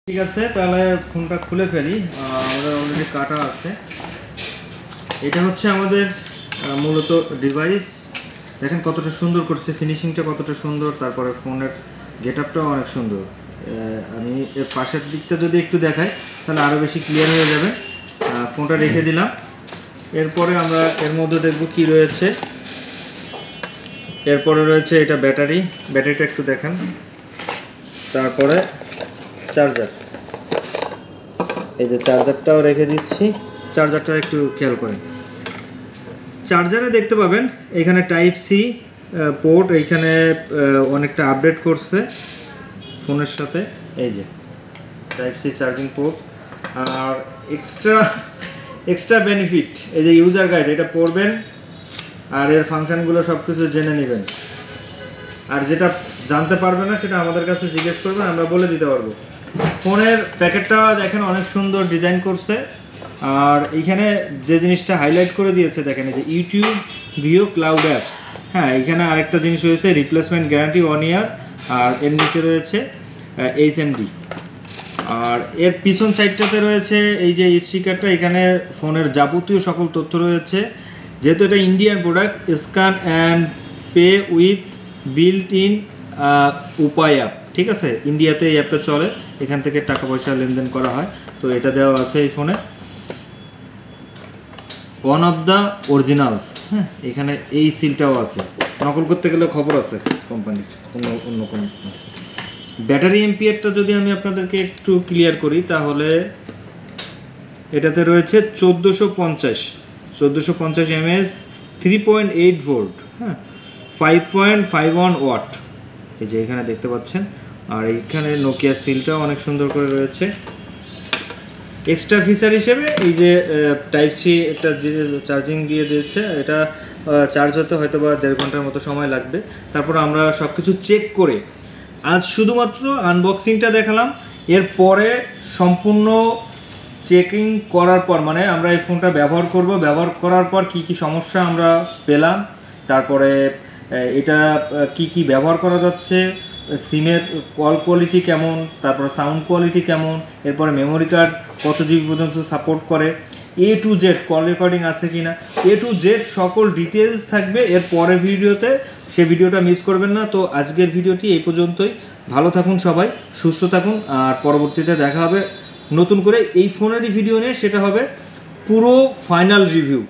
ঠিক আছে, তাহলে ফোনটা খুলে ফেলি। আমাদের অলরেডি কাটা আছে। এটা হচ্ছে আমাদের মূলত ডিভাইস। দেখেন কতটা সুন্দর করছে, ফিনিশিংটা কতটা সুন্দর, তারপরে ফোনের গেটআপটাও অনেক সুন্দর। আমি এর পাশের দিকটা যদি একটু দেখাই তাহলে আরও বেশি ক্লিয়ার হয়ে যাবে। ফোনটা রেখে দিলাম। এরপরে আমরা এর মধ্যে দেখব কি রয়েছে। এরপরে রয়েছে এটা ব্যাটারিটা একটু দেখেন। তারপরে চার্জার, এই যে চার্জারটাও রেখে দিচ্ছি। চার্জারটা একটু খেয়াল করেন। চার্জারে দেখতে পাবেন এখানে টাইপ সি পোর্ট, এইখানে অনেকটা আপডেট করছে ফোনের সাথে। এই যে টাইপ সি চার্জিং পোর্ট। আর এক্সট্রা বেনিফিট, এই যে ইউজার গাইড, এটা পড়বেন আর এর ফাংশনগুলো সব কিছু জেনে নেবেন। আর যেটা জানতে পারবে না সেটা আমাদের কাছে জিজ্ঞেস করবেন, আমরা বলে দিতে পারবো। ফোনের প্যাকেটটা দেখেন অনেক সুন্দর ডিজাইন করছে। আর এইখানে যে জিনিসটা হাইলাইট করে দিয়েছে দেখেন, এই যে ইউটিউব ভিও ক্লাউড অ্যাপস। হ্যাঁ, এইখানে আরেকটা জিনিস রয়েছে, রিপ্লেসমেন্ট গ্যারান্টি 1 ইয়ার। আর এর নিচে রয়েছে HMD। আর এর পিছন সাইডটাতে রয়েছে এই যে স্টিকারটা, এখানে ফোনের যাবতীয় সকল তথ্য রয়েছে। যেহেতু এটা Indian product, scan and pay with built in উপায় অ্যাপ, ঠিক আছে। ইন্ডিয়াতে এই অ্যাপটা চলে, এখান থেকে টাকা পয়সা লেনদেন করা হয়। তো এটা দেওয়া আছে এই ফোনে, ওয়ান অফ দ্য অরিজিনালস। হ্যাঁ, এখানে এই সিলটাও আছে, নকল করতে গেলে খবর আছে কোম্পানির, অন্য কোনো। ব্যাটারি এমপিআরটা যদি আমি আপনাদেরকে একটু ক্লিয়ার করি তাহলে এটাতে রয়েছে 1450 mAh, 3.8 ভোল্ট, হ্যাঁ, 5.51 ওয়াট। এই যে এখানে দেখতে পাচ্ছেন। আর এইখানে নোকিয়া সিলটাও অনেক সুন্দর করে রয়েছে। এক্সট্রা ফিচার হিসেবে এই যে টাইপ সি একটা যে চার্জিং দিয়ে দিয়েছে, এটা চার্জ হতে হয়তো বা 1.5 ঘন্টার মতো সময় লাগবে। তারপর আমরা সব কিছু চেক করে আজ শুধুমাত্র আনবক্সিংটা দেখালাম। এরপরে সম্পূর্ণ চেকিং করার পর, মানে আমরা এই ফোনটা ব্যবহার করব, ব্যবহার করার পর কি কি সমস্যা আমরা পেলাম, তারপরে এটা কি ব্যবহার করা যাচ্ছে, সিমের কল কোয়ালিটি কেমন, তারপর সাউন্ড কোয়ালিটি কেমন, এরপরে মেমোরি কার্ড কত জিবি পর্যন্ত সাপোর্ট করে, A to Z call recording আছে কিনা, A to Z সকল ডিটেলস থাকবে এর পরের ভিডিওতে। সে ভিডিওটা মিস করবেন না। তো আজকের ভিডিওটি এই পর্যন্তই। ভালো থাকুন সবাই, সুস্থ থাকুন। আর পরবর্তীতে দেখা হবে নতুন করে এই ফোনেরই ভিডিও নিয়ে, সেটা হবে পুরো ফাইনাল রিভিউ।